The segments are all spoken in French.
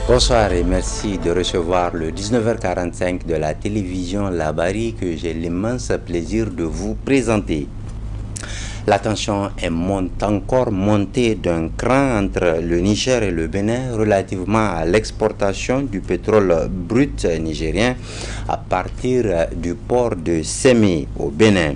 Bonsoir et merci de recevoir le 19h45 de la télévision Labari que j'ai l'immense plaisir de vous présenter. La tension est encore montée d'un cran entre le Niger et le Bénin relativement à l'exportation du pétrole brut nigérien à partir du port de Sémé au Bénin.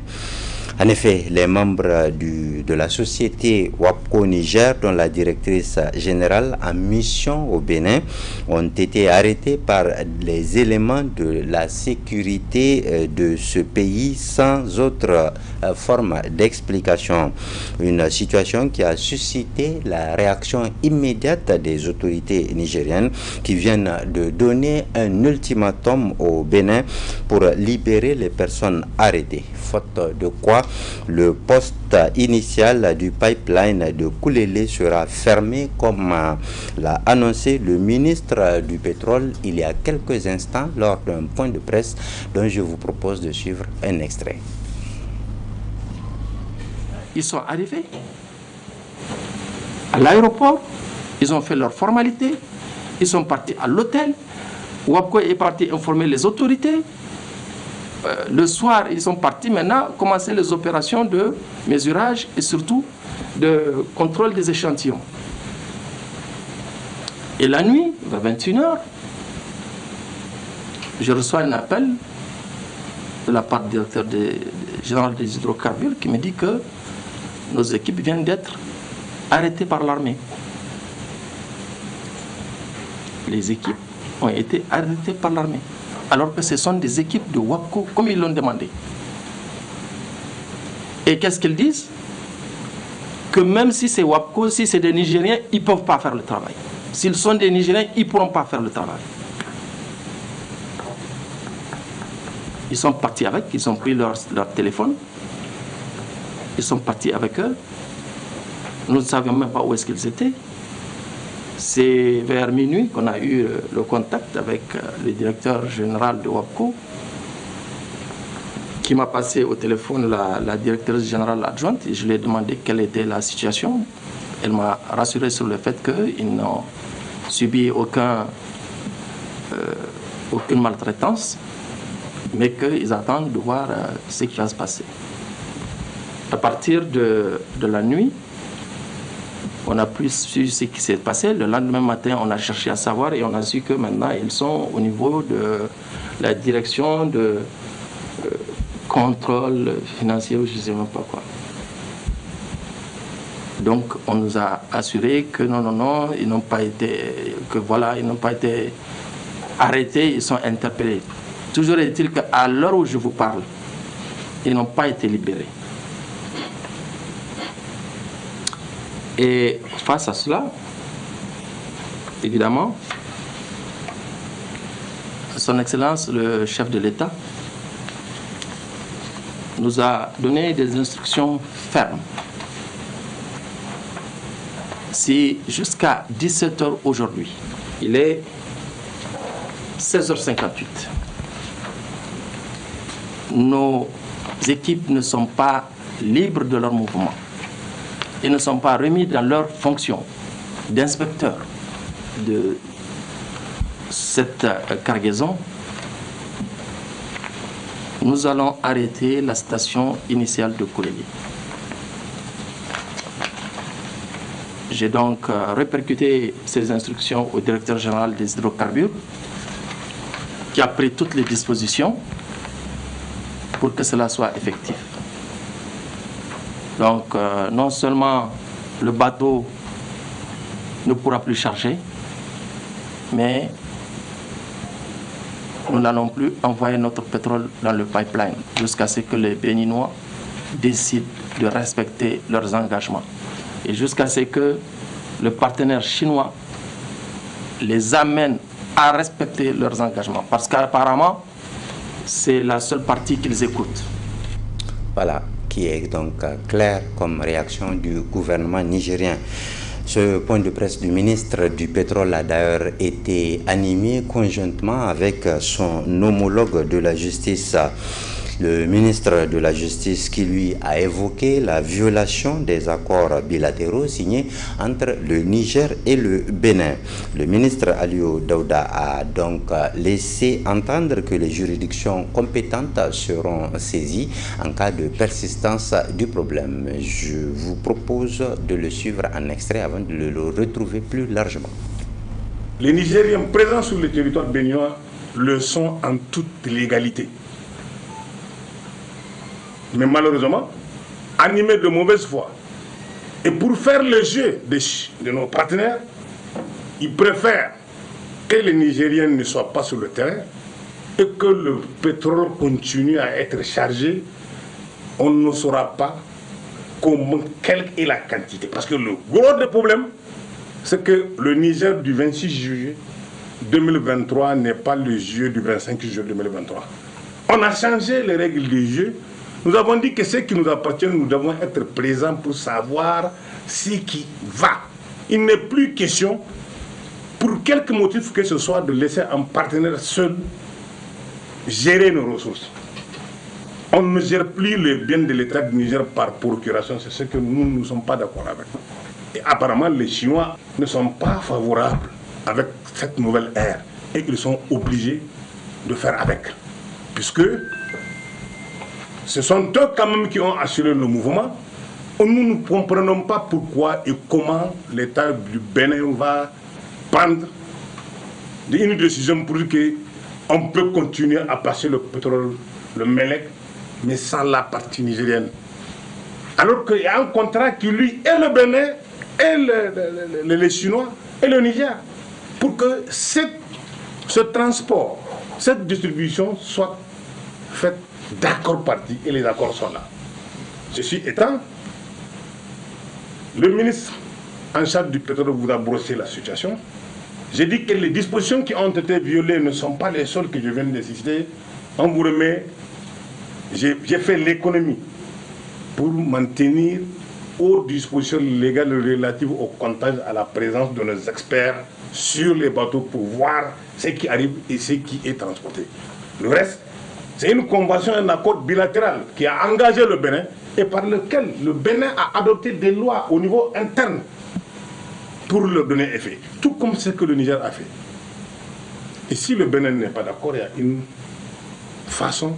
En effet, les membres de la société WAPCO Niger, dont la directrice générale en mission au Bénin, ont été arrêtés par les éléments de la sécurité de ce pays sans autre forme d'explication. Une situation qui a suscité la réaction immédiate des autorités nigériennes qui viennent de donner un ultimatum au Bénin pour libérer les personnes arrêtées. Faute de quoi, le poste initial du pipeline de Koulélé sera fermé comme l'a annoncé le ministre du Pétrole il y a quelques instants lors d'un point de presse dont je vous propose de suivre un extrait. Ils sont arrivés à l'aéroport, ils ont fait leur formalité, ils sont partis à l'hôtel, WAPCO est parti informer les autorités. Le soir, ils sont partis maintenant commencer les opérations de mesurage et surtout de contrôle des échantillons. Et la nuit, vers 21h, je reçois un appel de la part du directeur général des hydrocarbures qui me dit que nos équipes viennent d'être arrêtées par l'armée. Les équipes ont été arrêtées par l'armée, alors que ce sont des équipes de WAPCO, comme ils l'ont demandé. Et qu'est-ce qu'ils disent? Que même si c'est WAPCO, si c'est des Nigériens, ils ne peuvent pas faire le travail. S'ils sont des Nigériens, ils ne pourront pas faire le travail. Ils sont partis avec, ils ont pris leur téléphone, ils sont partis avec eux. Nous ne savions même pas où est-ce qu'ils étaient. C'est vers minuit qu'on a eu le contact avec le directeur général de WAPCO qui m'a passé au téléphone la directrice générale adjointe et je lui ai demandé quelle était la situation. Elle m'a rassuré sur le fait qu'ils n'ont subi aucune maltraitance, mais qu'ils attendent de voir ce qui va se passer. À partir de la nuit, on a plus su ce qui s'est passé. Le lendemain matin, on a cherché à savoir et on a su que maintenant, ils sont au niveau de la direction de contrôle financier ou je ne sais même pas quoi. Donc, on nous a assuré que non, ils n'ont pas été, ils n'ont pas été arrêtés, ils sont interpellés. Toujours est-il qu'à l'heure où je vous parle, ils n'ont pas été libérés. Et face à cela, évidemment, Son Excellence, le chef de l'État, nous a donné des instructions fermes. Si jusqu'à 17h aujourd'hui, il est 16h58, nos équipes ne sont pas libres de leur mouvement. Ils ne sont pas remis dans leur fonction d'inspecteur de cette cargaison. Nous allons arrêter la station initiale de Koulélé. J'ai donc répercuté ces instructions au directeur général des hydrocarbures qui a pris toutes les dispositions pour que cela soit effectif. Donc, non seulement le bateau ne pourra plus charger, mais nous n'allons plus envoyer notre pétrole dans le pipeline jusqu'à ce que les Béninois décident de respecter leurs engagements. Et jusqu'à ce que le partenaire chinois les amène à respecter leurs engagements. Parce qu'apparemment, c'est la seule partie qu'ils écoutent. Voilà, qui est donc clair comme réaction du gouvernement nigérien. Ce point de presse du ministre du Pétrole a d'ailleurs été animé conjointement avec son homologue de la justice Le ministre de la Justice qui lui a évoqué la violation des accords bilatéraux signés entre le Niger et le Bénin. Le ministre Aliou Daouda a donc laissé entendre que les juridictions compétentes seront saisies en cas de persistance du problème. Je vous propose de le suivre en extrait avant de le retrouver plus largement. Les Nigériens présents sur le territoire béninois le sont en toute légalité. Mais malheureusement, animés de mauvaise foi, et pour faire le jeu de nos partenaires, ils préfèrent que les Nigériens ne soient pas sur le terrain et que le pétrole continue à être chargé. On ne saura pas comment, quelle est la quantité. Parce que le gros des problèmes, c'est que le Niger du 26 juillet 2023 n'est pas le jeu du 25 juillet 2023. On a changé les règles du jeu. Nous avons dit que ce qui nous appartient, nous devons être présents pour savoir ce qui va. Il n'est plus question, pour quelque motif que ce soit, de laisser un partenaire seul gérer nos ressources. On ne gère plus les biens de l'État du Niger par procuration, c'est ce que nous ne sommes pas d'accord avec. Et apparemment, les Chinois ne sont pas favorables avec cette nouvelle ère et qu'ils sont obligés de faire avec. Puisque ce sont eux quand même qui ont assuré le mouvement. Nous ne comprenons pas pourquoi et comment l'État du Bénin va prendre une décision pour dire qu'on peut continuer à passer le pétrole, le Mélec, mais sans la partie nigérienne. Alors qu'il y a un contrat qui lui et le Bénin et les Chinois et le Niger pour que ce transport, cette distribution soit faite d'accord parti et les accords sont là. Ceci étant, le ministre en charge du pétrole vous a brossé la situation. J'ai dit que les dispositions qui ont été violées ne sont pas les seules que je viens de citer. On vous remet, j'ai fait l'économie pour maintenir aux dispositions légales relatives au comptage à la présence de nos experts sur les bateaux pour voir ce qui arrive et ce qui est transporté. Le reste, c'est une convention, un accord bilatéral qui a engagé le Bénin et par lequel le Bénin a adopté des lois au niveau interne pour le donner effet. Tout comme ce que le Niger a fait. Et si le Bénin n'est pas d'accord, il y a une façon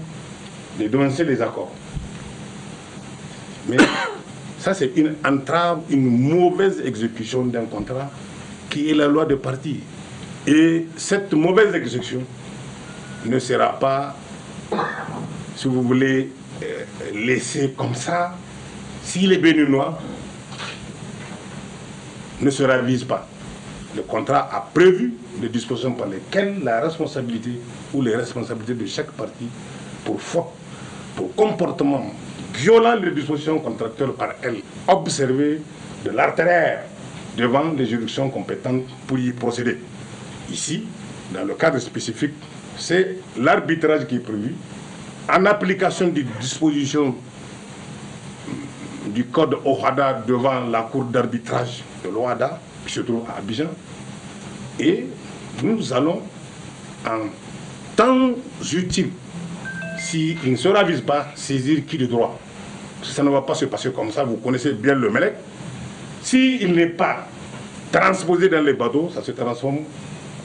de dénoncer les accords. Mais ça, c'est une entrave, une mauvaise exécution d'un contrat qui est la loi de parti. Et cette mauvaise exécution ne sera pas, si vous voulez, laissée comme ça si les Béninois ne se ravisent pas. Le contrat a prévu les dispositions par lesquelles la responsabilité ou les responsabilités de chaque partie pour faute, pour comportement violant les dispositions contractuelles par elle, observer de l'artère devant les juridictions compétentes pour y procéder. Ici, dans le cadre spécifique, c'est l'arbitrage qui est prévu en application des dispositions du code OHADA devant la cour d'arbitrage de l'OHADA qui se trouve à Abidjan. Et nous allons, en temps utile, s'il ne se ravise pas, saisir qui de droit. Ça ne va pas se passer comme ça, vous connaissez bien le Mélec. S'il n'est pas transposé dans les bateaux, ça se transforme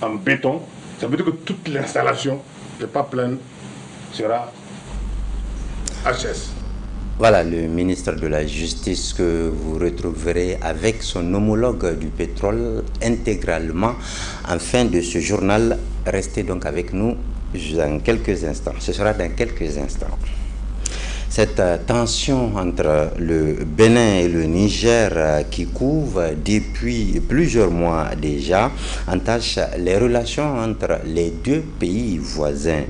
en béton. Ça veut dire que toute l'installation de pas pleine sera HS. Voilà le ministre de la Justice que vous retrouverez avec son homologue du pétrole intégralement en fin de ce journal. Restez donc avec nous dans quelques instants. Ce sera dans quelques instants. Cette tension entre le Bénin et le Niger qui couve depuis plusieurs mois déjà entache les relations entre les deux pays voisins.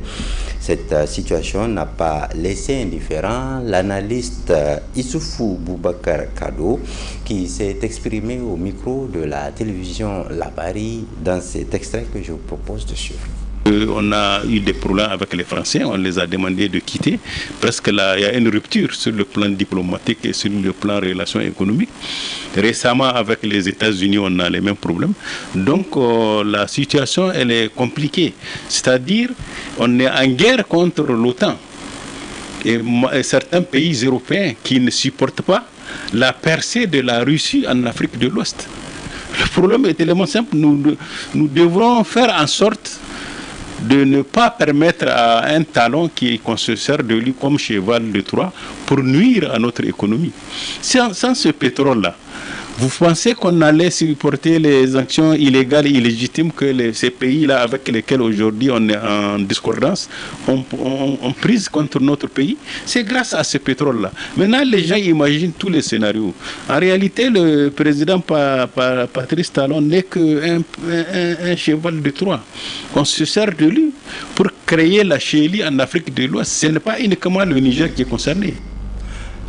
Cette situation n'a pas laissé indifférent l'analyste Issoufou Boubacar Kado qui s'est exprimé au micro de la télévision Labari dans cet extrait que je vous propose de suivre. On a eu des problèmes avec les Français, on les a demandé de quitter. Presque là, il y a une rupture sur le plan diplomatique et sur le plan relations économiques. Récemment, avec les États-Unis, on a les mêmes problèmes. Donc, la situation, elle est compliquée. C'est-à-dire, on est en guerre contre l'OTAN. et certains pays européens qui ne supportent pas la percée de la Russie en Afrique de l'Ouest. Le problème est tellement simple, nous devrons faire en sorte de ne pas permettre à un talon qu'on se sert de lui comme cheval de Troie pour nuire à notre économie. Sans ce pétrole-là, vous pensez qu'on allait supporter les actions illégales et illégitimes que ces pays-là avec lesquels aujourd'hui on est en discordance ont prises contre notre pays? C'est grâce à ce pétrole-là. Maintenant, les gens imaginent tous les scénarios. En réalité, le président Patrice Talon n'est qu'un cheval de Troie. On se sert de lui pour créer la chélie en Afrique de l'Ouest. Ce n'est pas uniquement le Niger qui est concerné.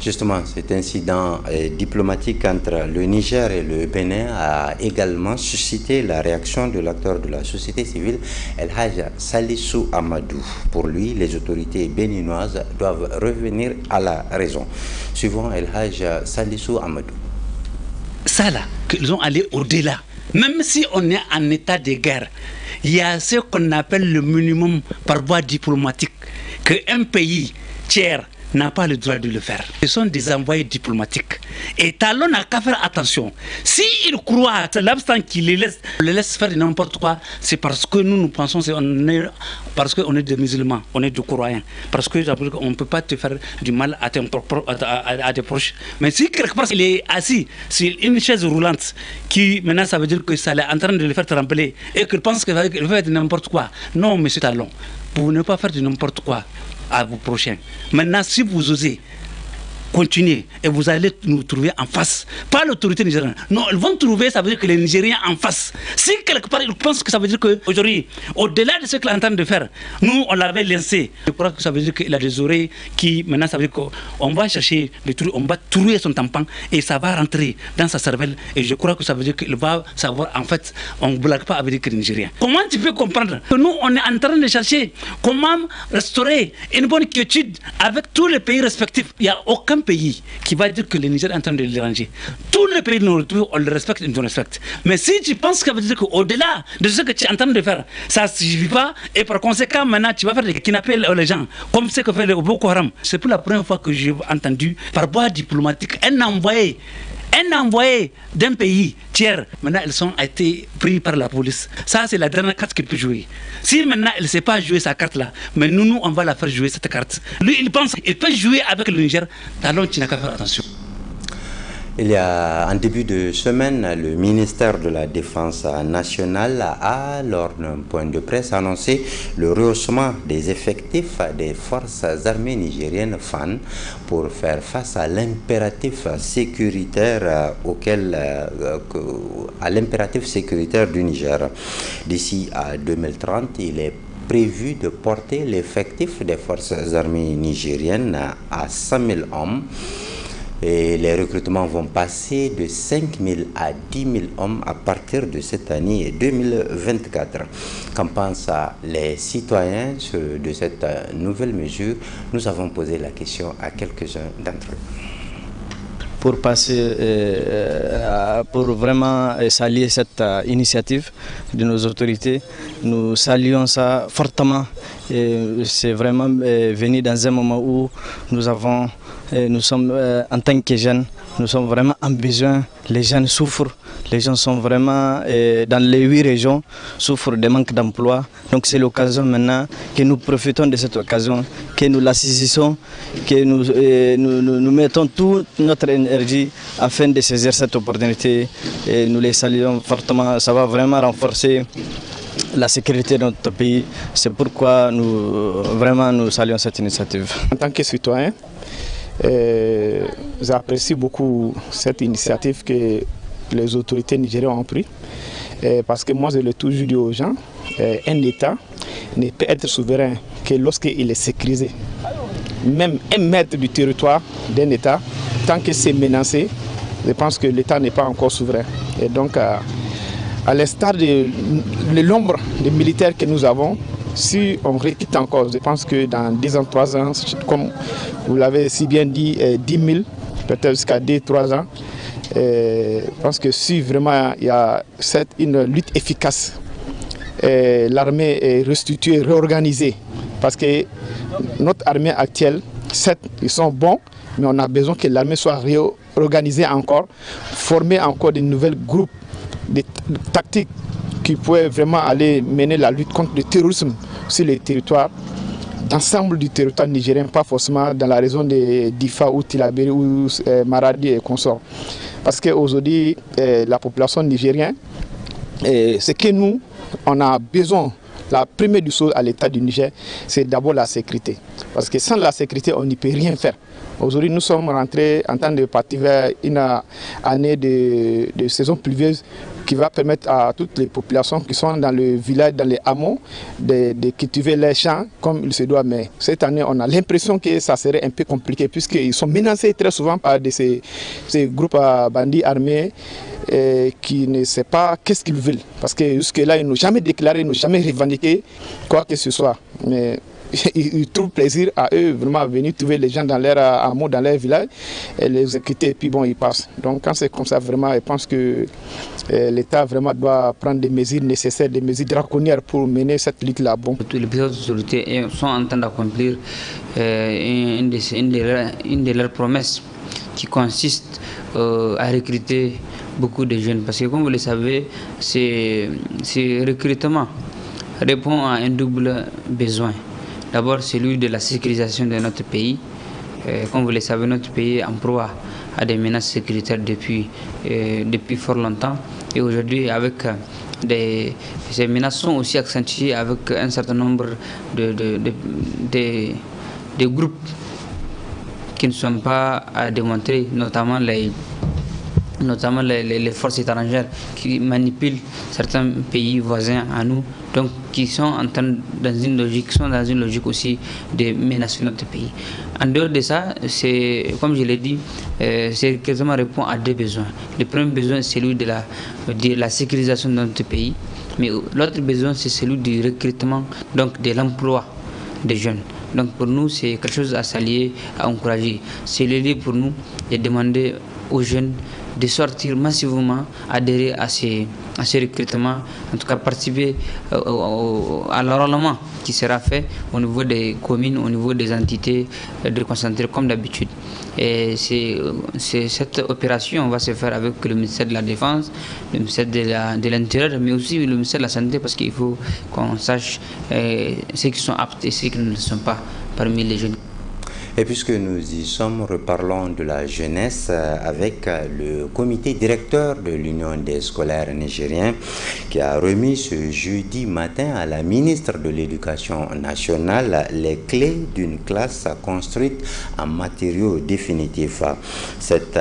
Justement, cet incident diplomatique entre le Niger et le Bénin a également suscité la réaction de l'acteur de la société civile, El Hadj Salissou Amadou. Pour lui, les autorités béninoises doivent revenir à la raison. Suivant El Hadj Salissou Amadou. Ça là, qu'ils ont allé au-delà. Même si on est en état de guerre, il y a ce qu'on appelle le minimum par voie diplomatique, qu'un pays tiers n'a pas le droit de le faire. Ce sont des envoyés diplomatiques. Et Talon n'a qu'à faire attention. S'il croit, l'absent qu'il le laisse faire n'importe quoi, c'est parce que nous pensons parce qu'on est des musulmans, on est des croyants. Parce qu'on ne peut pas te faire du mal à tes proches. Mais si quelque part il est assis sur une chaise roulante, qui maintenant ça veut dire que ça est en train de le faire trembler, et qu'il pense qu'il va faire n'importe quoi. Non, monsieur Talon, vous ne pouvez pas faire de n'importe quoi à vos prochains. Maintenant, si vous osez continuer et vous allez nous trouver en face, pas l'autorité nigérienne. Non, ils vont trouver, ça veut dire que les Nigériens en face. Si quelque part ils pensent que ça veut dire qu'aujourd'hui, au-delà de ce qu'il est en train de faire, nous on l'avait laissé. Je crois que ça veut dire qu'il a des oreilles qui, maintenant ça veut dire qu'on va chercher le trou, on va trouver son tampon et ça va rentrer dans sa cervelle. Et je crois que ça veut dire qu'il va savoir, en fait, on ne blague pas avec les Nigériens. Comment tu peux comprendre que nous on est en train de chercher comment restaurer une bonne quiétude avec tous les pays respectifs? Il n'y a aucun pays qui va dire que le Niger est en train de le déranger. Tous les pays on le respecte et nous respecte. Mais si tu penses que ça veut dire qu'au-delà de ce que tu es en train de faire, ça ne suffit pas, et par conséquent maintenant tu vas faire des kidnappings les gens, comme ce que fait le Boko Haram. C'est pour la première fois que j'ai entendu par voie diplomatique un envoyé d'un pays tiers, maintenant ils ont été pris par la police. Ça c'est la dernière carte qu'il peut jouer. Si maintenant il ne sait pas jouer sa carte là, mais nous on va la faire jouer cette carte. Lui il pense qu'il peut jouer avec le Niger, alors tu n'as qu'à faire attention. Il y a en début de semaine, le ministère de la Défense nationale a, lors d'un point de presse, annoncé le rehaussement des effectifs des forces armées nigériennes FAN pour faire face à l'impératif sécuritaire du Niger. D'ici à 2030, il est prévu de porter l'effectif des forces armées nigériennes à 100 000 hommes. Et les recrutements vont passer de 5 000 à 10 000 hommes à partir de cette année 2024. Qu'en pensent les citoyens de cette nouvelle mesure? Nous avons posé la question à quelques-uns d'entre eux. Pour vraiment saluer cette initiative de nos autorités, nous saluons ça fortement. C'est vraiment venu dans un moment où nous sommes en tant que jeunes, nous sommes vraiment en besoin. Les jeunes souffrent, les gens sont vraiment dans les 8 régions, souffrent de manque d'emploi. Donc c'est l'occasion maintenant que nous profitons de cette occasion, que nous la saisissons, que nous mettons toute notre énergie afin de saisir cette opportunité. Et nous les saluons fortement, ça va vraiment renforcer la sécurité de notre pays. C'est pourquoi nous saluons cette initiative. En tant que citoyen, j'apprécie beaucoup cette initiative que les autorités nigériennes ont prise. Parce que moi, je l'ai toujours dit aux gens, un État ne peut être souverain que lorsqu'il est sécurisé. Même 1 mètre du territoire d'un État, tant que c'est menacé, je pense que l'État n'est pas encore souverain. Et donc, à l'instar de l'ombre des militaires que nous avons, si on recrute encore, je pense que dans 2 ans, 3 ans, comme vous l'avez si bien dit, 10 000, peut-être jusqu'à 2-3 ans, je pense que si vraiment il y a une lutte efficace, l'armée est restituée, réorganisée, parce que notre armée actuelle, certes, ils sont bons, mais on a besoin que l'armée soit réorganisée encore, former encore de nouveaux groupes, des tactiques qui pourraient vraiment aller mener la lutte contre le terrorisme sur les territoires, d'ensemble du territoire nigérien, pas forcément dans la région de Difa ou Tillabéri ou Maradi et consorts. Parce qu'aujourd'hui, la population nigérienne, ce que nous, on a besoin, la première des choses à l'état du Niger, c'est d'abord la sécurité. Parce que sans la sécurité, on n'y peut rien faire. Aujourd'hui, nous sommes rentrés en train de partir vers une année de saison pluvieuse qui va permettre à toutes les populations qui sont dans le village, dans les hameaux, de cultiver les champs comme il se doit. Mais cette année, on a l'impression que ça serait un peu compliqué puisqu'ils sont menacés très souvent par ces groupes bandits armés qui ne savent pas qu'est-ce qu'ils veulent. Parce que jusque-là, ils n'ont jamais déclaré, ils n'ont jamais revendiqué quoi que ce soit. Mais ils trouvent plaisir à eux vraiment à venir trouver les gens dans leur hameau, dans leur village et les exécuter et puis bon, ils passent. Donc quand c'est comme ça, vraiment, je pense que l'État vraiment doit prendre des mesures nécessaires, des mesures draconiennes pour mener cette lutte-là. Bon. Les autorités sont en train d'accomplir une de leurs promesses qui consiste à recruter beaucoup de jeunes. Parce que comme vous le savez, ce recrutement répond à un double besoin. D'abord, celui de la sécurisation de notre pays. Comme vous le savez, notre pays est en proie à des menaces sécuritaires depuis fort longtemps. Et aujourd'hui, avec ces menaces sont aussi accentuées avec un certain nombre de groupes qui ne sont pas à démontrer, notamment les forces étrangères qui manipulent certains pays voisins à nous, donc qui sont dans une logique aussi de menacer notre pays. En dehors de ça, comme je l'ai dit, c'est quasiment répond à deux besoins. Le premier besoin, c'est celui de la sécurisation de notre pays, mais l'autre besoin, c'est celui du recrutement, donc de l'emploi des jeunes. Donc pour nous, c'est quelque chose à saluer, à encourager. C'est le lieu pour nous de demander aux jeunes de sortir massivement, adhérer à ces recrutements, en tout cas participer à l'enrôlement qui sera fait au niveau des communes, au niveau des entités déconcentrées comme d'habitude. Et cette opération va se faire avec le ministère de la Défense, le ministère de l'Intérieur, mais aussi le ministère de la Santé, parce qu'il faut qu'on sache ceux qui sont aptes et ceux qui ne le sont pas parmi les jeunes. Et puisque nous y sommes, reparlons de la jeunesse avec le comité directeur de l'Union des scolaires nigériens qui a remis ce jeudi matin à la ministre de l'Éducation nationale les clés d'une classe construite en matériaux définitifs. Cette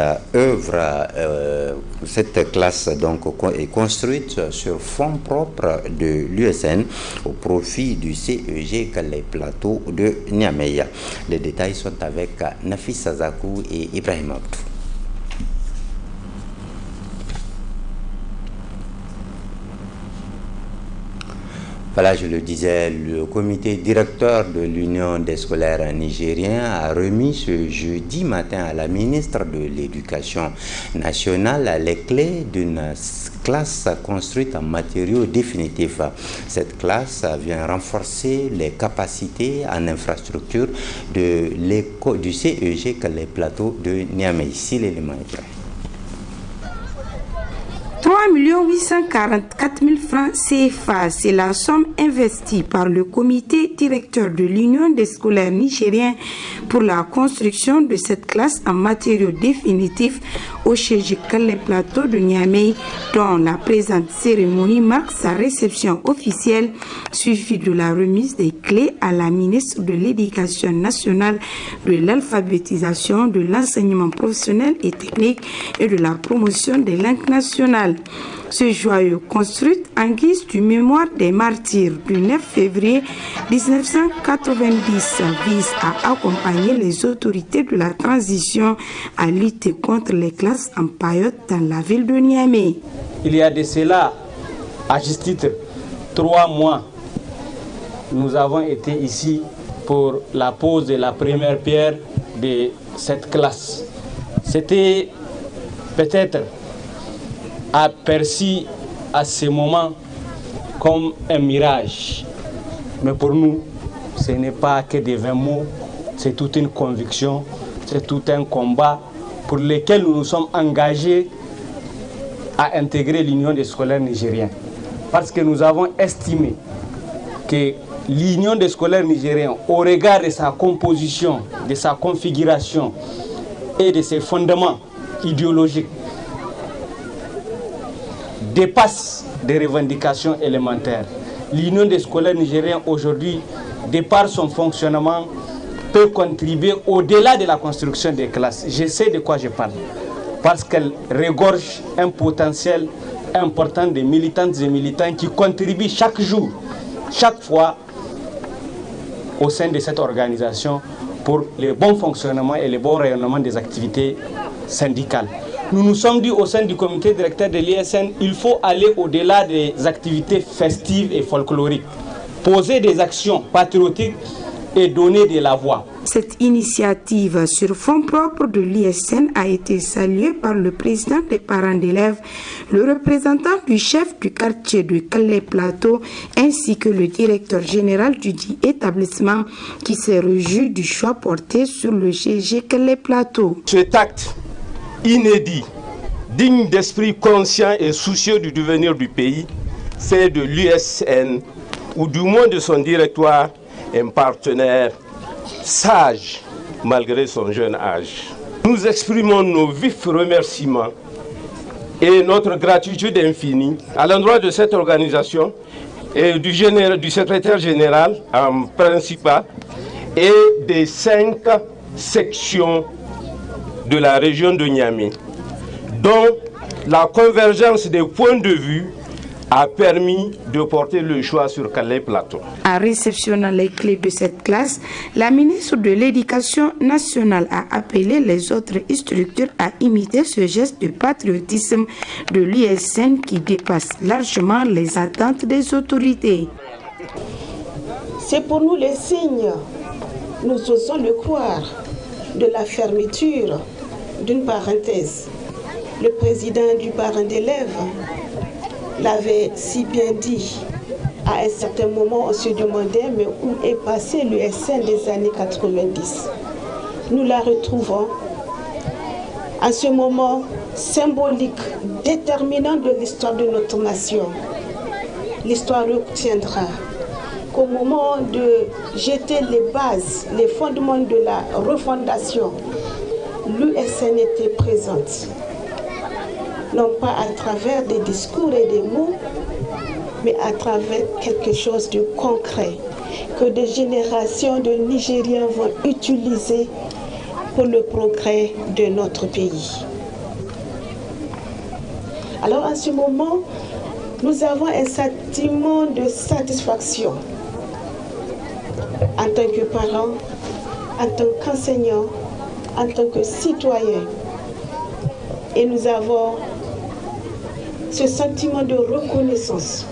classe donc est construite sur fonds propres de l'USN au profit du CEG Les Plateaux de Niamey. Les détails sont avec Nafis Sazakou et Ibrahim Abdou. Voilà, je le disais, le comité directeur de l'Union des scolaires nigériens a remis ce jeudi matin à la ministre de l'Éducation nationale les clés d'une classe construite en matériaux définitifs. Cette classe vient renforcer les capacités en infrastructure du CEG Les Plateaux de Niamey. Ici l'élément est prêt. 3 844 000 francs CFA, c'est la somme investie par le comité directeur de l'Union des scolaires nigériens pour la construction de cette classe en matériaux définitifs au CEG Les Plateaux de Niamey, dont la présente cérémonie marque sa réception officielle, suivie de la remise des clés à la ministre de l'Éducation nationale, de l'alphabétisation, de l'enseignement professionnel et technique et de la promotion des langues nationales. Ce joyau, construit en guise du mémoire des martyrs du 9 février 1990, vise à accompagner les autorités de la transition à lutter contre les classes en paillotte dans la ville de Niamey. Il y a de cela, à juste titre, 3 mois, nous avons été ici pour la pose de la première pierre de cette classe. C'était peut-être aperçu à ce moment comme un mirage. Mais pour nous, ce n'est pas que des 20 mots, c'est toute une conviction, c'est tout un combat pour lequel nous nous sommes engagés à intégrer l'Union des scolaires nigériens. Parce que nous avons estimé que l'Union des scolaires nigériens, au regard de sa composition, de sa configuration et de ses fondements idéologiques, dépasse des revendications élémentaires. L'Union des scolaires nigériens aujourd'hui, de par son fonctionnement, peut contribuer au-delà de la construction des classes. Je sais de quoi je parle, parce qu'elle regorge un potentiel important de militantes et militants qui contribuent chaque jour, chaque fois, au sein de cette organisation pour le bon fonctionnement et le bon rayonnement des activités syndicales. Nous nous sommes dit au sein du comité directeur de l'ISN, il faut aller au-delà des activités festives et folkloriques, poser des actions patriotiques et donner de la voix. Cette initiative sur fonds propres de l'ISN a été saluée par le président des parents d'élèves, le représentant du chef du quartier de Calais-Plateau, ainsi que le directeur général du dit établissement qui s'est réjoui du choix porté sur le GG Calais-Plateau. Cet acte inédit, digne d'esprit conscient et soucieux du devenir du pays, c'est de l'USN, ou du moins de son directoire, un partenaire sage malgré son jeune âge. Nous exprimons nos vifs remerciements et notre gratitude infinie à l'endroit de cette organisation et du secrétaire général en principal et des 5 sections de la région de Niamey, dont la convergence des points de vue a permis de porter le choix sur Calais-Plateau. En réceptionnant les clés de cette classe, la ministre de l'Éducation nationale a appelé les autres structures à imiter ce geste de patriotisme de l'ISN qui dépasse largement les attentes des autorités. C'est pour nous le signe, nous osons le croire, de la fermeture d'une parenthèse. Le président du parent d'élèves l'avait si bien dit. À un certain moment, on se demandait mais où est passé l'USN des années 90. Nous la retrouvons à ce moment symbolique, déterminant de l'histoire de notre nation. L'histoire retiendra qu'au moment de jeter les bases, les fondements de la refondation, l'USN était présente. Non pas à travers des discours et des mots, mais à travers quelque chose de concret que des générations de Nigériens vont utiliser pour le progrès de notre pays. Alors en ce moment, nous avons un sentiment de satisfaction en tant que parents, en tant qu'enseignants, en tant que citoyens. Et nous avons ce sentiment de reconnaissance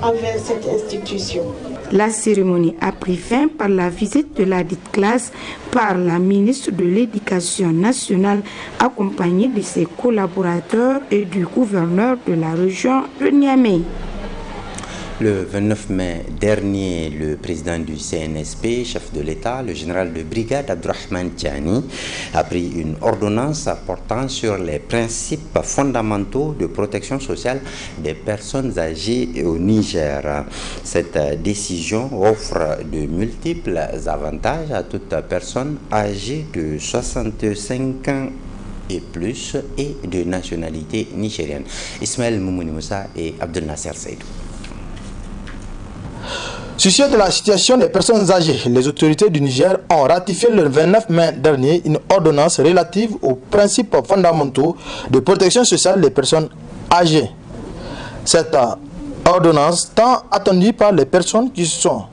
envers cette institution. La cérémonie a pris fin par la visite de la dite classe par la ministre de l'Éducation nationale accompagnée de ses collaborateurs et du gouverneur de la région de Niamey. Le 29 mai dernier, le président du CNSP, chef de l'État, le général de brigade Abdourahmane Tiani, a pris une ordonnance portant sur les principes fondamentaux de protection sociale des personnes âgées au Niger. Cette décision offre de multiples avantages à toute personne âgée de 65 ans et plus et de nationalité nigérienne. Ismaël Moumouni Moussa et Abdel Nasser Seydou. Soucieux de la situation des personnes âgées, les autorités du Niger ont ratifié le 29 mai dernier une ordonnance relative aux principes fondamentaux de protection sociale des personnes âgées. Cette ordonnance, tant attendue par les personnes qui sont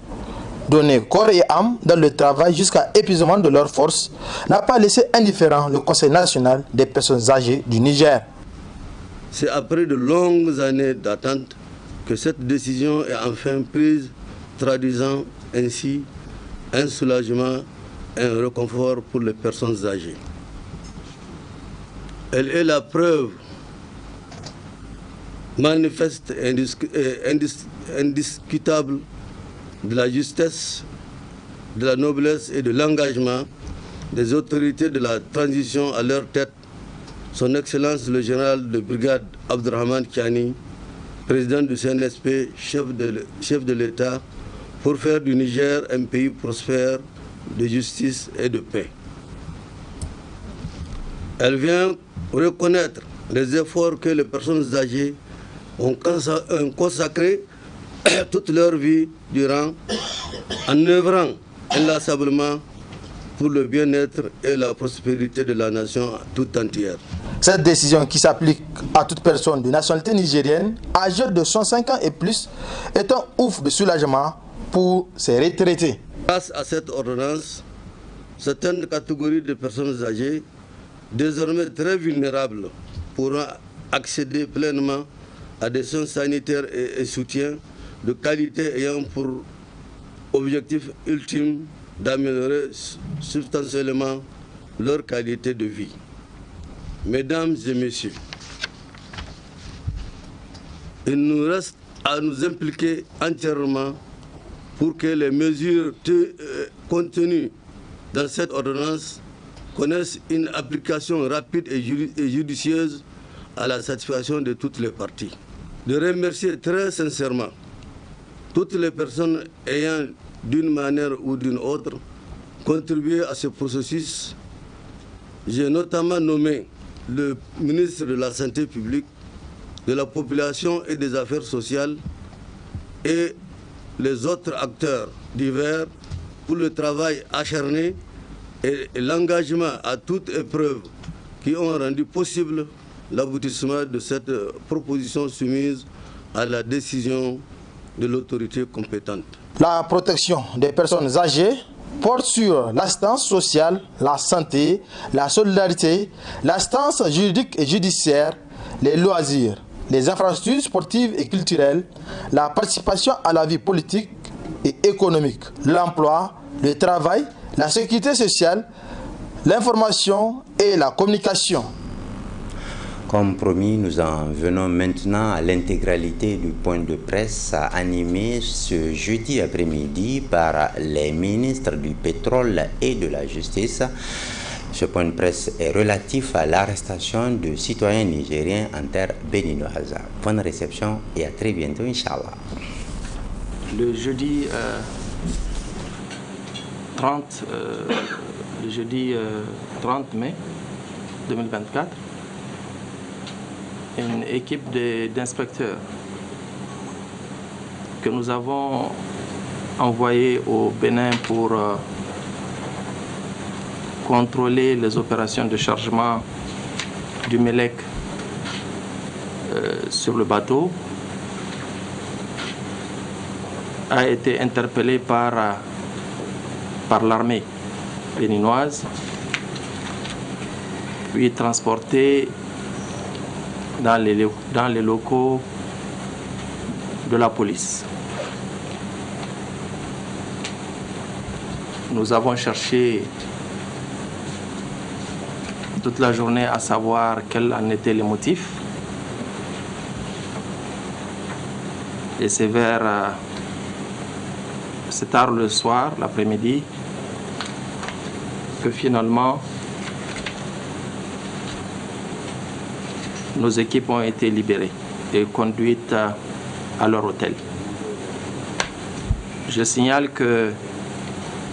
données corps et âme dans le travail jusqu'à épuisement de leurs forces, n'a pas laissé indifférent le Conseil national des personnes âgées du Niger. C'est après de longues années d'attente que cette décision est enfin prise, traduisant ainsi un soulagement et un réconfort pour les personnes âgées. Elle est la preuve manifeste et indiscutable de la justesse de la noblesse et de l'engagement des autorités de la transition à leur tête, son Excellence le général de brigade Abdurrahman Kiani, président du CNSP, chef de l'État, pour faire du Niger un pays prospère de justice et de paix. Elle vient reconnaître les efforts que les personnes âgées ont consacrés toute leur vie durant en œuvrant inlassablement pour le bien-être et la prospérité de la nation tout entière. Cette décision qui s'applique à toute personne de nationalité nigérienne âgée de 65 ans et plus est un ouf de soulagement pour ces retraités. Grâce à cette ordonnance, certaines catégories de personnes âgées, désormais très vulnérables, pourront accéder pleinement à des soins sanitaires et soutiens de qualité ayant pour objectif ultime d'améliorer substantiellement leur qualité de vie. Mesdames et messieurs, il nous reste à nous impliquer entièrement pour que les mesures contenues dans cette ordonnance connaissent une application rapide et judicieuse à la satisfaction de toutes les parties. De remercier très sincèrement toutes les personnes ayant d'une manière ou d'une autre contribué à ce processus. J'ai notamment nommé le ministre de la Santé publique, de la Population et des Affaires sociales et les autres acteurs divers pour le travail acharné et l'engagement à toute épreuve qui ont rendu possible l'aboutissement de cette proposition soumise à la décision de l'autorité compétente. La protection des personnes âgées porte sur l'assistance sociale, la santé, la solidarité, l'assistance juridique et judiciaire, les loisirs, les infrastructures sportives et culturelles, la participation à la vie politique et économique, l'emploi, le travail, la sécurité sociale, l'information et la communication. Comme promis, nous en venons maintenant à l'intégralité du point de presse animé ce jeudi après-midi par les ministres du pétrole et de la justice. Ce point de presse est relatif à l'arrestation de citoyens nigériens en terre béninoise. Bonne réception et à très bientôt, Inch'Allah. Le jeudi 30 mai 2024, une équipe d'inspecteurs que nous avons envoyée au Bénin pour contrôler les opérations de chargement du Melek sur le bateau a été interpellée par l'armée béninoise, puis transportée dans les locaux de la police. Nous avons cherché toute la journée à savoir quels en étaient les motifs. Et c'est tard le soir, l'après-midi, que finalement nos équipes ont été libérées et conduites à leur hôtel. Je signale que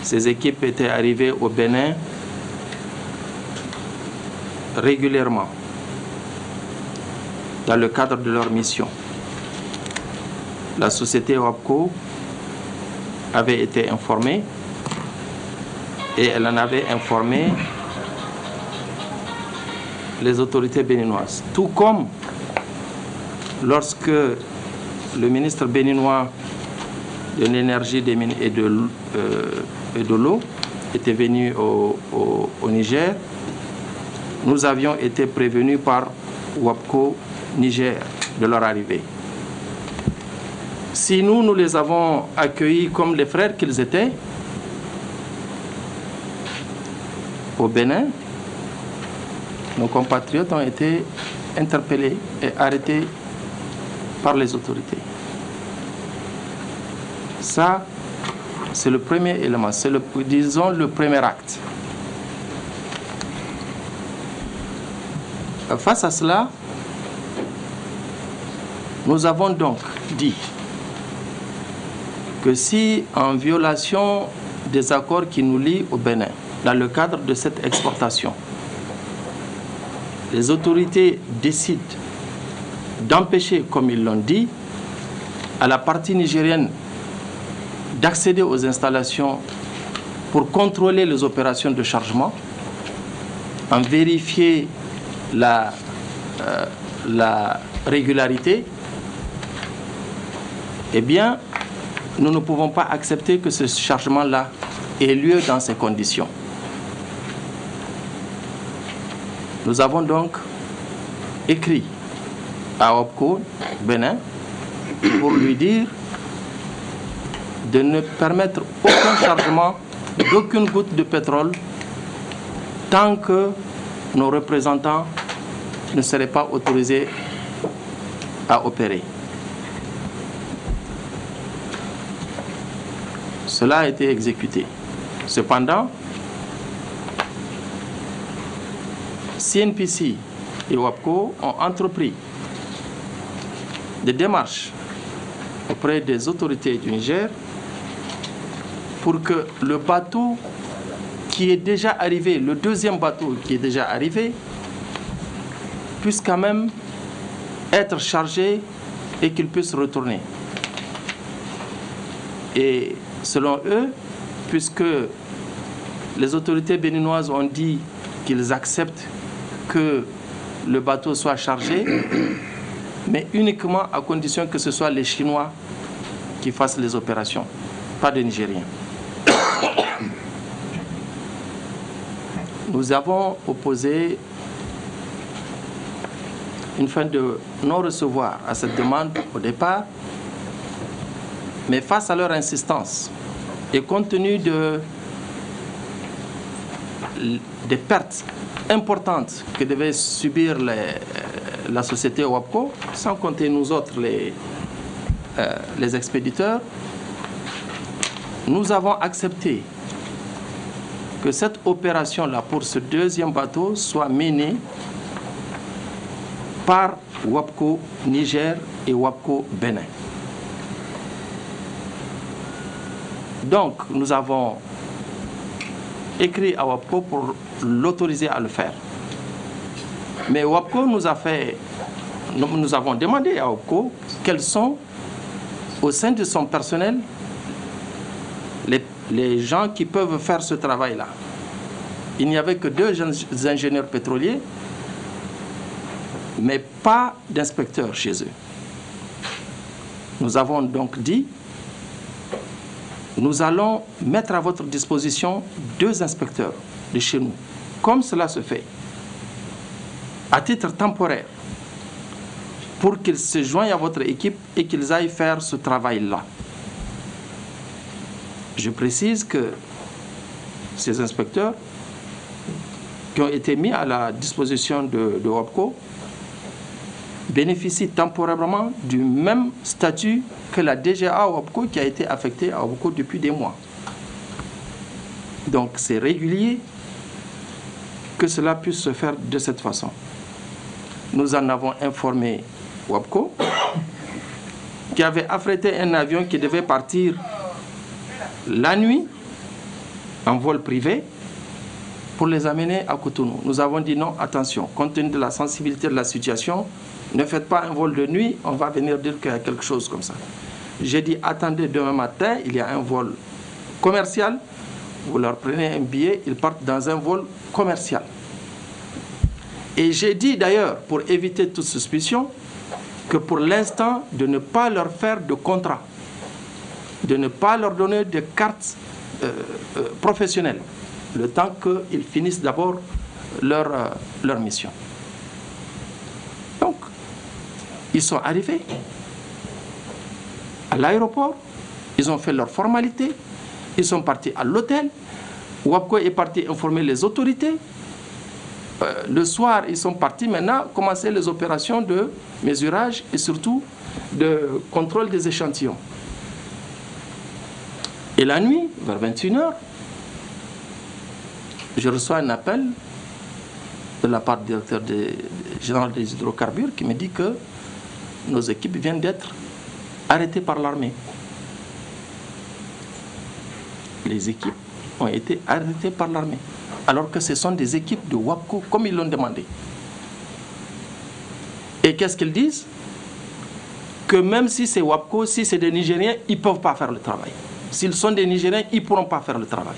ces équipes étaient arrivées au Bénin régulièrement dans le cadre de leur mission. La société WAPCO avait été informée et elle en avait informé les autorités béninoises. Tout comme lorsque le ministre béninois de l'énergie, des mines et de l'eau était venu au Niger, nous avions été prévenus par WAPCO Niger de leur arrivée. Si nous les avons accueillis comme les frères qu'ils étaient, au Bénin, nos compatriotes ont été interpellés et arrêtés par les autorités. Ça, C'est le premier élément, c'est disons le premier acte. Face à cela, nous avons donc dit que si, en violation des accords qui nous lient au Bénin, dans le cadre de cette exportation, les autorités décident d'empêcher, comme ils l'ont dit, à la partie nigérienne d'accéder aux installations pour contrôler les opérations de chargement, en vérifier la régularité, eh bien, nous ne pouvons pas accepter que ce chargement-là ait lieu dans ces conditions. Nous avons donc écrit à OPCO Bénin pour lui dire de ne permettre aucun chargement d'aucune goutte de pétrole tant que nos représentants ne seraient pas autorisés à opérer. Cela a été exécuté. Cependant, CNPC et WAPCO ont entrepris des démarches auprès des autorités du Niger pour que le bateau qui est déjà arrivé, le deuxième bateau qui est déjà arrivé, puisse quand même être chargé et qu'il puisse retourner. Et selon eux, puisque les autorités béninoises ont dit qu'ils acceptent que le bateau soit chargé, mais uniquement à condition que ce soit les Chinois qui fassent les opérations, pas des Nigériens. Nous avons opposé une fin de non-recevoir à cette demande au départ, mais face à leur insistance et compte tenu des pertes importantes que devait subir la société WAPCO, sans compter nous autres, les expéditeurs, nous avons accepté que cette opération-là pour ce deuxième bateau soit menée par WAPCO Niger et WAPCO Bénin. Donc, nous avons écrit à WAPCO pour l'autoriser à le faire. Mais WAPCO nous avons demandé à WAPCO quels sont, au sein de son personnel, les gens qui peuvent faire ce travail-là. Il n'y avait que 2 ingénieurs pétroliers, mais pas d'inspecteurs chez eux. Nous avons donc dit, nous allons mettre à votre disposition 2 inspecteurs de chez nous, comme cela se fait, à titre temporaire, pour qu'ils se joignent à votre équipe et qu'ils aillent faire ce travail-là. Je précise que ces inspecteurs qui ont été mis à la disposition de WAPCO bénéficient temporairement du même statut que la DGA WAPCO qui a été affectée à WAPCO depuis des mois. Donc c'est régulier que cela puisse se faire de cette façon. Nous en avons informé WAPCO qui avait affrété un avion qui devait partir la nuit en vol privé pour les amener à Cotonou. Nous avons dit non, attention, compte tenu de la sensibilité de la situation, ne faites pas un vol de nuit, on va venir dire qu'il y a quelque chose comme ça. J'ai dit, attendez, demain matin, il y a un vol commercial, vous leur prenez un billet, ils partent dans un vol commercial. Et j'ai dit d'ailleurs, pour éviter toute suspicion, que pour l'instant, de ne pas leur faire de contrat, de ne pas leur donner de cartes professionnelles, le temps qu'ils finissent d'abord leur mission. Donc, ils sont arrivés à l'aéroport, ils ont fait leur formalité, ils sont partis à l'hôtel, WAPCO est parti informer les autorités. Le soir, ils sont partis maintenant commencer les opérations de mesurage et surtout de contrôle des échantillons. Et la nuit, vers 21h, je reçois un appel de la part du directeur général des hydrocarbures qui me dit que nos équipes viennent d'être arrêtées par l'armée. Les équipes ont été arrêtées par l'armée, alors que ce sont des équipes de WAPCO comme ils l'ont demandé. Et qu'est-ce qu'ils disent? Que même si c'est WAPCO, si c'est des Nigériens, ils ne peuvent pas faire le travail. S'ils sont des Nigériens, ils ne pourront pas faire le travail.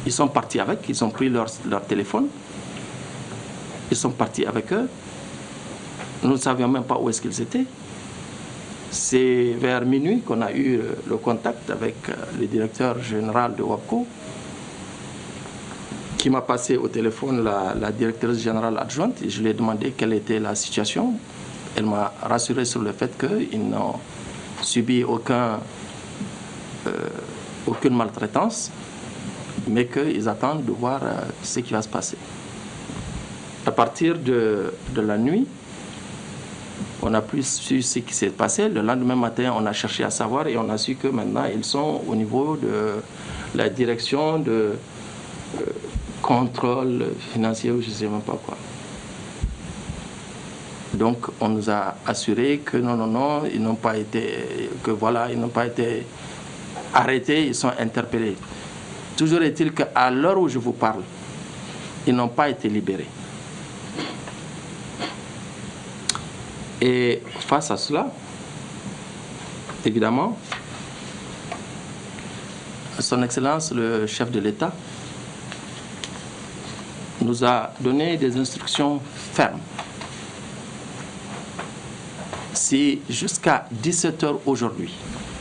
Ils sont partis avec, ils ont pris leur téléphone, ils sont partis avec eux. Nous ne savions même pas où est-ce qu'ils étaient. C'est vers minuit qu'on a eu le contact avec le directeur général de WAPCO, qui m'a passé au téléphone la directrice générale adjointe et je lui ai demandé quelle était la situation. Elle m'a rassuré sur le fait qu'ils n'ont subi aucune maltraitance, mais qu'ils attendent de voir ce qui va se passer. À partir de la nuit, on n'a plus su ce qui s'est passé. Le lendemain matin, on a cherché à savoir et on a su que maintenant, ils sont au niveau de la direction de contrôle financier ou je ne sais même pas quoi. Donc, on nous a assuré que non, ils n'ont pas été, que voilà, ils n'ont pas été arrêtés, ils sont interpellés. Toujours est-il qu'à l'heure où je vous parle, ils n'ont pas été libérés. Et face à cela, évidemment, Son Excellence, le chef de l'État, nous a donné des instructions fermes. Si jusqu'à 17h aujourd'hui,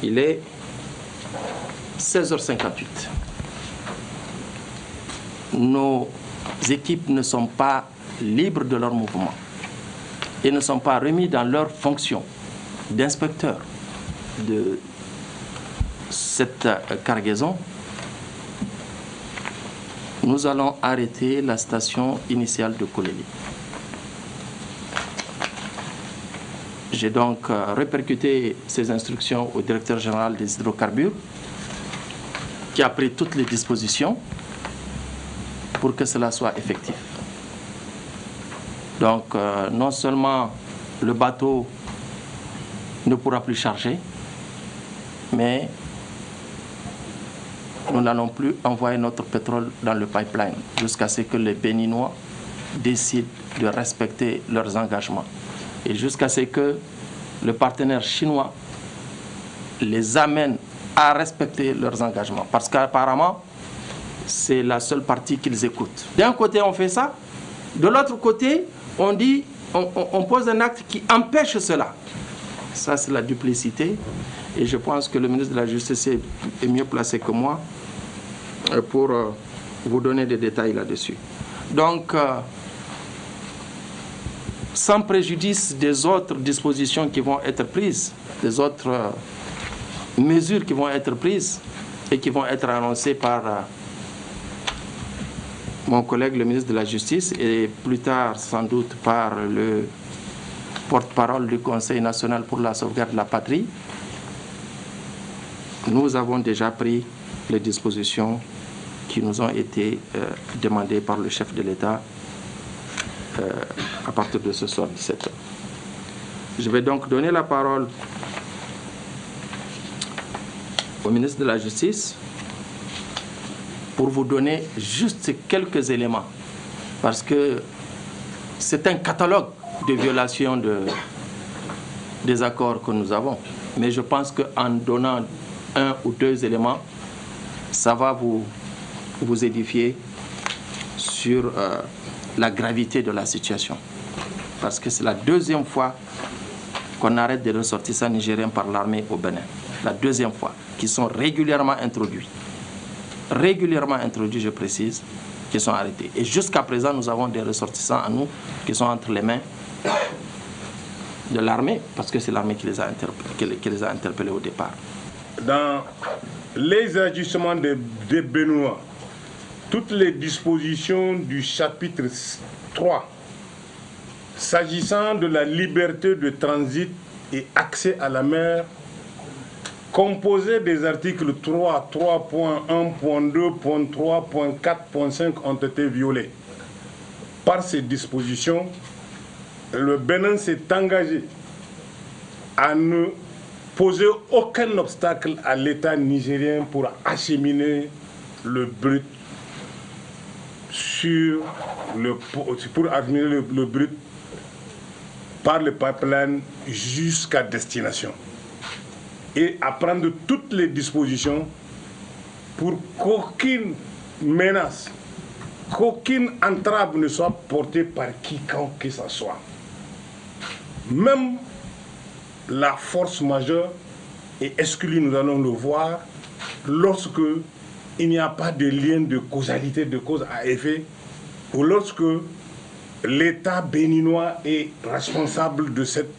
il est 16h58, nos équipes ne sont pas libres de leur mouvement et ne sont pas remis dans leur fonction d'inspecteur de cette cargaison, nous allons arrêter la station initiale de Koleli. J'ai donc répercuté ces instructions au directeur général des hydrocarbures qui a pris toutes les dispositions pour que cela soit effectif. Donc non seulement le bateau ne pourra plus charger, mais nous n'allons plus envoyer notre pétrole dans le pipeline jusqu'à ce que les Béninois décident de respecter leurs engagements et jusqu'à ce que le partenaire chinois les amène à respecter leurs engagements. Parce qu'apparemment, c'est la seule partie qu'ils écoutent. D'un côté, on fait ça. De l'autre côté, on dit, on pose un acte qui empêche cela. Ça, c'est la duplicité. Et je pense que le ministre de la Justice est mieux placé que moi pour vous donner des détails là-dessus. Donc, sans préjudice des autres dispositions qui vont être prises, des autres mesures qui vont être prises et qui vont être annoncées par mon collègue le ministre de la Justice et plus tard sans doute par le porte-parole du Conseil national pour la sauvegarde de la patrie, nous avons déjà pris les dispositions qui nous ont été demandées par le chef de l'État à partir de ce soir 17h. Je vais donc donner la parole au ministre de la Justice pour vous donner juste quelques éléments, parce que c'est un catalogue de violations des accords que nous avons. Mais je pense qu'en donnant un ou deux éléments, ça va vous édifier sur la gravité de la situation. Parce que c'est la deuxième fois qu'on arrête des ressortissants nigériens par l'armée au Bénin. La deuxième fois, qui sont régulièrement introduits. Régulièrement introduits, je précise, qui sont arrêtés. Et jusqu'à présent, nous avons des ressortissants à nous qui sont entre les mains de l'armée, parce que c'est l'armée qui les a interpellés au départ. Dans les ajustements des Béninois, toutes les dispositions du chapitre 3, s'agissant de la liberté de transit et accès à la mer, composé des articles 3, 3.1.2.3.4.5 ont été violés. Par ces dispositions, le Bénin s'est engagé à ne poser aucun obstacle à l'État nigérien pour acheminer le brut par le pipeline jusqu'à destination et à prendre toutes les dispositions pour qu'aucune menace, qu'aucune entrave ne soit portée par quiconque que ce soit. Même la force majeure est exclue, nous allons le voir, lorsque il n'y a pas de lien de causalité, de cause à effet, ou lorsque l'État béninois est responsable de cette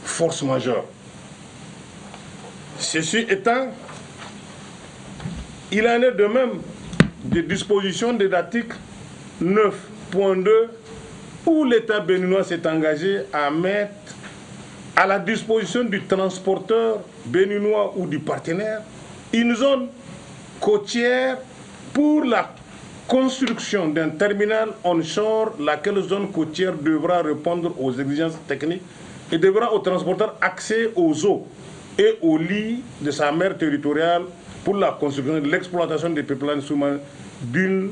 force majeure. Ceci étant, il en est de même des dispositions de l'article 9.2 où l'État béninois s'est engagé à mettre à la disposition du transporteur béninois ou du partenaire une zone côtière pour la construction d'un terminal onshore, laquelle zone côtière devra répondre aux exigences techniques et devra au transporteur accès aux eaux et aux lits de sa mer territoriale pour la construction et l'exploitation des pipelines sous-marins d'une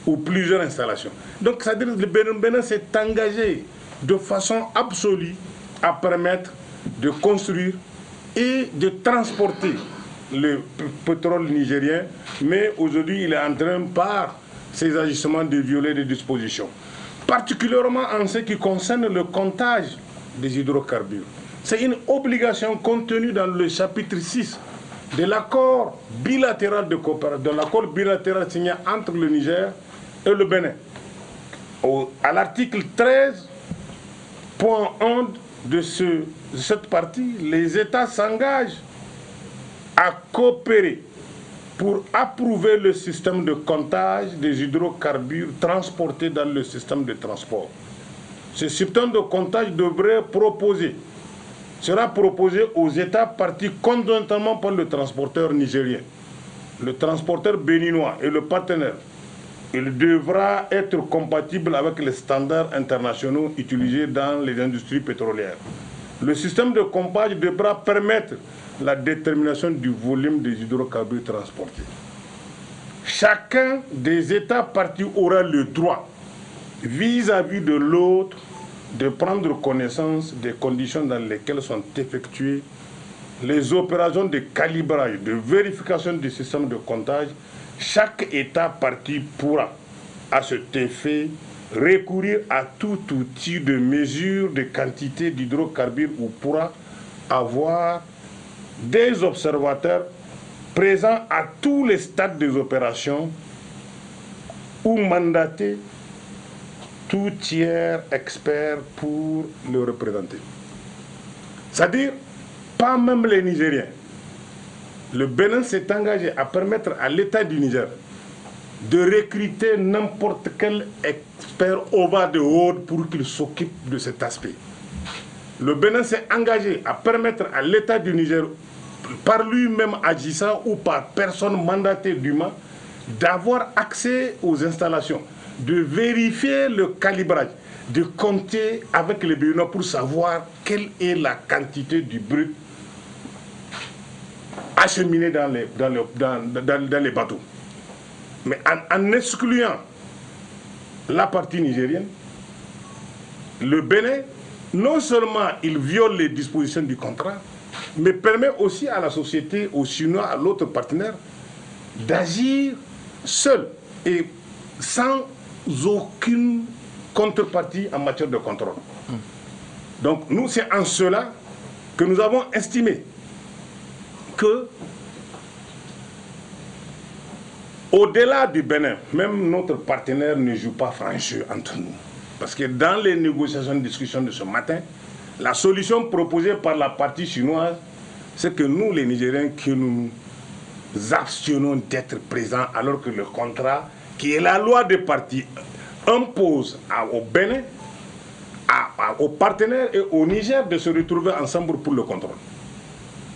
ou plusieurs installations. Donc, c'est-à-dire que le Bénin s'est engagé de façon absolue à permettre de construire et de transporter le pétrole nigérien, mais aujourd'hui, il est en train, par ces agissements, de violer des dispositions. Particulièrement en ce qui concerne le comptage des hydrocarbures. C'est une obligation contenue dans le chapitre 6 de l'accord bilatéral de coopération, de l'accord bilatéral signé entre le Niger et le Bénin. À l'article 13.1 de cette partie, les États s'engagent à coopérer pour approuver le système de comptage des hydrocarbures transportés dans le système de transport. Ce système de comptage sera proposé aux États partis conjointement par le transporteur nigérien, le transporteur béninois et le partenaire. Il devra être compatible avec les standards internationaux utilisés dans les industries pétrolières. Le système de comptage devra permettre la détermination du volume des hydrocarbures transportés. Chacun des États partis aura le droit, vis-à-vis de l'autre, de prendre connaissance des conditions dans lesquelles sont effectuées les opérations de calibrage, de vérification du système de comptage. Chaque État parti pourra, à cet effet, recourir à tout outil de mesure de quantité d'hydrocarbures ou pourra avoir des observateurs présents à tous les stades des opérations ou mandatés tout tiers expert pour le représenter. C'est-à-dire, pas même les Nigériens. Le Bénin s'est engagé à permettre à l'État du Niger de recruter n'importe quel expert au bas de haut pour qu'il s'occupe de cet aspect. Le Bénin s'est engagé à permettre à l'État du Niger, par lui-même agissant ou par personne mandatée dûment, d'avoir accès aux installations, de vérifier le calibrage, de compter avec les Béninois pour savoir quelle est la quantité du brut acheminé dans les bateaux. Mais en excluant la partie nigérienne, le Bénin, non seulement il viole les dispositions du contrat, mais permet aussi à la société, aux Chinois, à l'autre partenaire, d'agir seul et sans aucune contrepartie en matière de contrôle. Donc nous, c'est en cela que nous avons estimé que au-delà du Bénin, même notre partenaire ne joue pas franc jeu entre nous. Parce que dans les négociations de discussion de ce matin, la solution proposée par la partie chinoise, c'est que nous, les Nigériens, que nous nous abstenons d'être présents alors que le contrat, qui est la loi des parties, impose au Bénin, aux partenaires et au Niger de se retrouver ensemble pour le contrôle.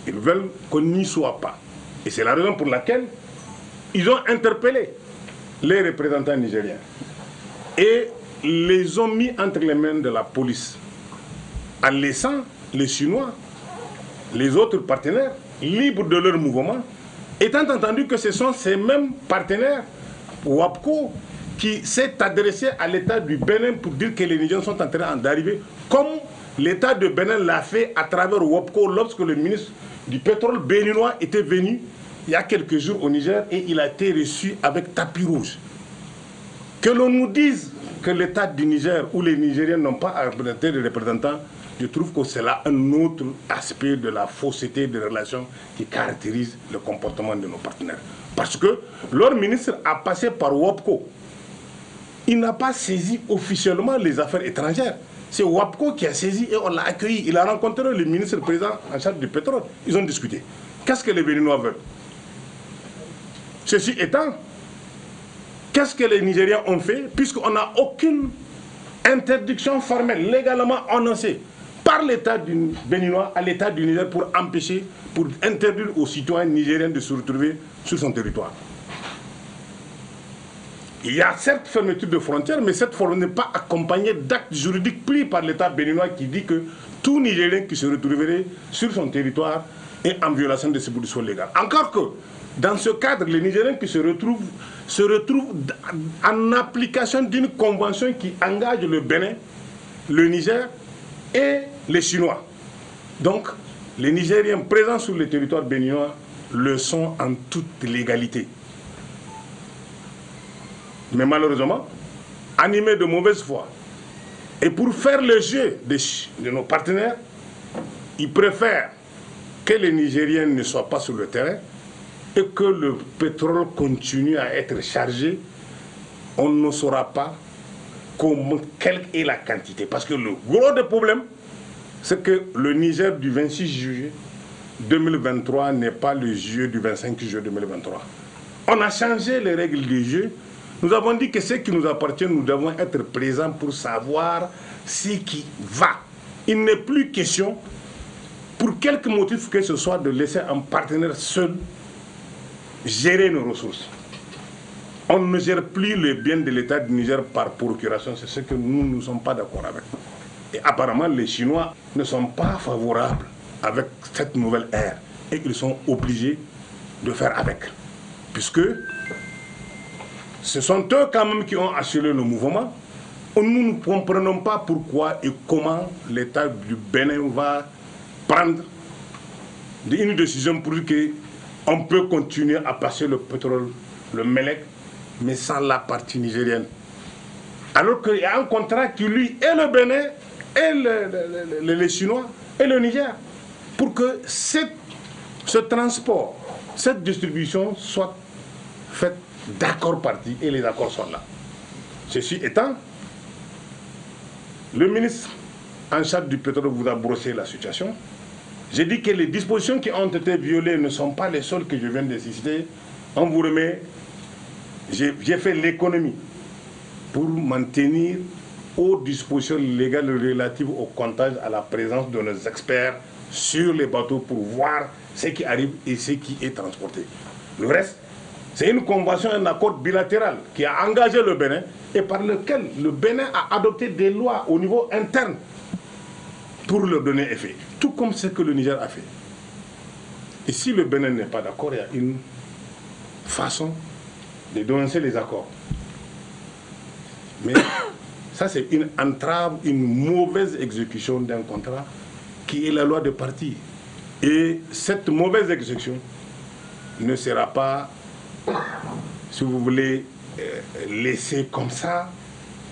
Ils veulent qu'on n'y soit pas. Et c'est la raison pour laquelle ils ont interpellé les représentants nigériens et les ont mis entre les mains de la police, en laissant les Chinois, les autres partenaires, libres de leur mouvement, étant entendu que ce sont ces mêmes partenaires, WAPCO, qui s'est adressé à l'État du Bénin pour dire que les Nigériens sont en train d'arriver, comme l'État de Bénin l'a fait à travers WAPCO lorsque le ministre du pétrole béninois était venu il y a quelques jours au Niger et il a été reçu avec tapis rouge. Que l'on nous dise que l'État du Niger ou les Nigériens n'ont pas à représenter les représentants, je trouve que c'est là un autre aspect de la fausseté des relations qui caractérise le comportement de nos partenaires. Parce que leur ministre a passé par WAPCO. Il n'a pas saisi officiellement les affaires étrangères. C'est WAPCO qui a saisi et on l'a accueilli. Il a rencontré le ministre président en charge du pétrole. Ils ont discuté. Qu'est-ce que les Béninois veulent? Ceci étant, qu'est-ce que les Nigériens ont fait? Puisqu'on n'a aucune interdiction formelle, légalement annoncée par l'État du Béninois à l'État du Niger pour empêcher, pour interdire aux citoyens nigériens de se retrouver sur son territoire. Il y a certes fermeture de frontières, mais cette forme n'est pas accompagnée d'actes juridiques pris par l'État béninois qui dit que tout Nigérien qui se retrouverait sur son territoire est en violation de ses dispositions légales. Encore que, dans ce cadre, les Nigériens qui se retrouvent en application d'une convention qui engage le Bénin, le Niger et les Chinois. Donc, les Nigériens présents sur le territoire béninois le sont en toute légalité. Mais malheureusement, animés de mauvaise foi, et pour faire le jeu de nos partenaires, ils préfèrent que les Nigériens ne soient pas sur le terrain et que le pétrole continue à être chargé. On ne saura pas quelle est la quantité. Parce que le gros des problèmes, c'est que le Niger du 26 juillet 2023 n'est pas le juillet du 25 juillet 2023. On a changé les règles du jeu. Nous avons dit que ce qui nous appartient, nous devons être présents pour savoir ce qui va. Il n'est plus question, pour quelque motif que ce soit, de laisser un partenaire seul gérer nos ressources. On ne gère plus le bien de l'État du Niger par procuration, c'est ce que nous ne sommes pas d'accord avec. Et apparemment, les Chinois ne sont pas favorables avec cette nouvelle ère et ils sont obligés de faire avec. Puisque ce sont eux quand même qui ont assuré le mouvement. Nous ne comprenons pas pourquoi et comment l'État du Bénin va prendre une décision pour dire qu'on peut continuer à passer le pétrole, le Melek, mais sans la partie nigérienne. Alors qu'il y a un contrat qui lui et le Bénin et les Chinois et le Niger pour que ce transport, cette distribution soit faite d'accord partis et les accords sont là. Ceci étant, le ministre en charge du pétrole vous a brossé la situation. J'ai dit que les dispositions qui ont été violées ne sont pas les seules que je viens de citer. On vous remet, j'ai fait l'économie pour maintenir aux dispositions légales relatives au comptage à la présence de nos experts sur les bateaux pour voir ce qui arrive et ce qui est transporté. Le reste, c'est une convention, un accord bilatéral qui a engagé le Bénin et par lequel le Bénin a adopté des lois au niveau interne pour leur donner effet. Tout comme ce que le Niger a fait. Et si le Bénin n'est pas d'accord, il y a une façon de dénoncer les accords. Mais ça, c'est une entrave, une mauvaise exécution d'un contrat qui est la loi de parti. Et cette mauvaise exécution ne sera pas, si vous voulez, laissée comme ça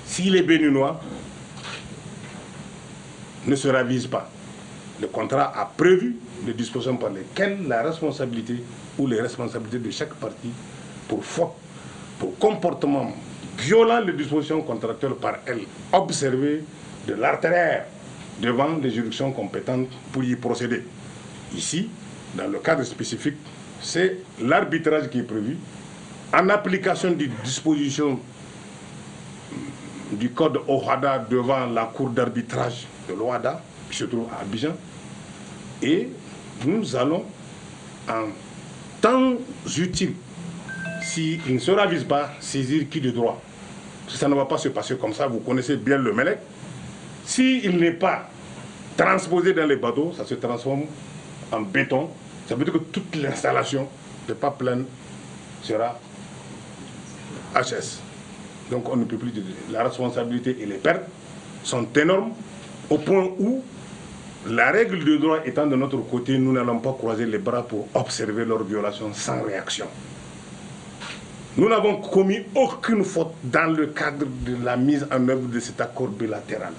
si les Béninois ne se ravisent pas. Le contrat a prévu des dispositions par lesquelles la responsabilité ou les responsabilités de chaque partie pour faute, pour comportement violant les dispositions contractuelles par elle, observées de l'artère devant les juridictions compétentes pour y procéder. Ici, dans le cadre spécifique, c'est l'arbitrage qui est prévu en application des dispositions du code OHADA devant la cour d'arbitrage de l'OHADA qui se trouve à Abidjan et nous allons, en temps utile, s'il ne se ravise pas, saisir qui de droit. Ça ne va pas se passer comme ça, vous connaissez bien le MELEC. S'il n'est pas transposé dans les bateaux, ça se transforme en béton. Ça veut dire que toute l'installation n'est pas pleine, sera HS. Donc on ne peut plus dire. La responsabilité et les pertes sont énormes au point où la règle de droit étant de notre côté, nous n'allons pas croiser les bras pour observer leurs violations sans réaction. Nous n'avons commis aucune faute dans le cadre de la mise en œuvre de cet accord bilatéral.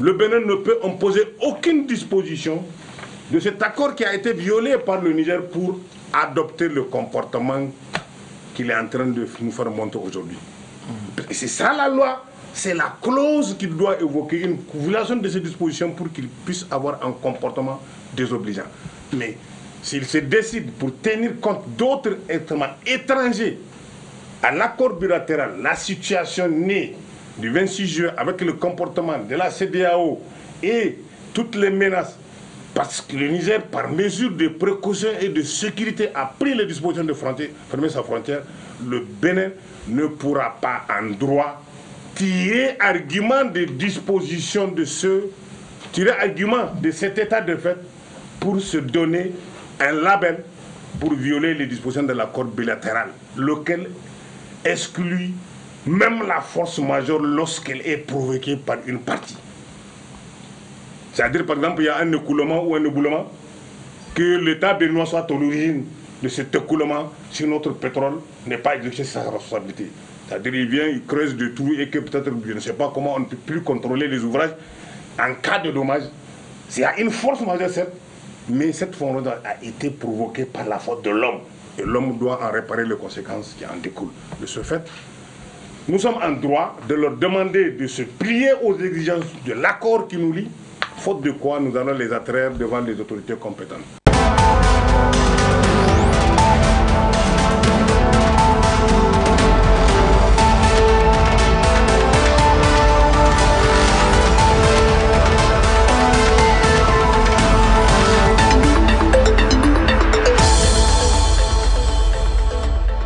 Le Bénin ne peut imposer aucune disposition de cet accord qui a été violé par le Niger pour adopter le comportement qu'il est en train de nous faire montrer aujourd'hui. Et c'est ça la loi, c'est la clause qu'il doit évoquer, une violation de ces dispositions pour qu'il puisse avoir un comportement désobligeant. Mais s'il se décide pour tenir compte d'autres éléments étrangers à l'accord bilatéral, la situation née du 26 juin avec le comportement de la CEDEAO et toutes les menaces, parce que le Niger, par mesure de précaution et de sécurité, a pris les dispositions de fermer sa frontière, le Bénin ne pourra pas en droit tirer argument des dispositions de tirer argument de cet état de fait pour se donner un label pour violer les dispositions de l'accord bilatéral, lequel exclut même la force majeure lorsqu'elle est provoquée par une partie. C'est-à-dire, par exemple, il y a un écoulement ou un éboulement, que l'État béninois soit à l'origine de cet écoulement si notre pétrole n'est pas exécuté sa responsabilité. C'est-à-dire, il vient, il creuse de tout et que peut-être, je ne sais pas comment on ne peut plus contrôler les ouvrages. En cas de dommage, il y a une force majeure, certes, mais cette force a été provoquée par la faute de l'homme. Et l'homme doit en réparer les conséquences qui en découlent. De ce fait, nous sommes en droit de leur demander de se plier aux exigences de l'accord qui nous lie, faute de quoi nous allons les attraire devant les autorités compétentes.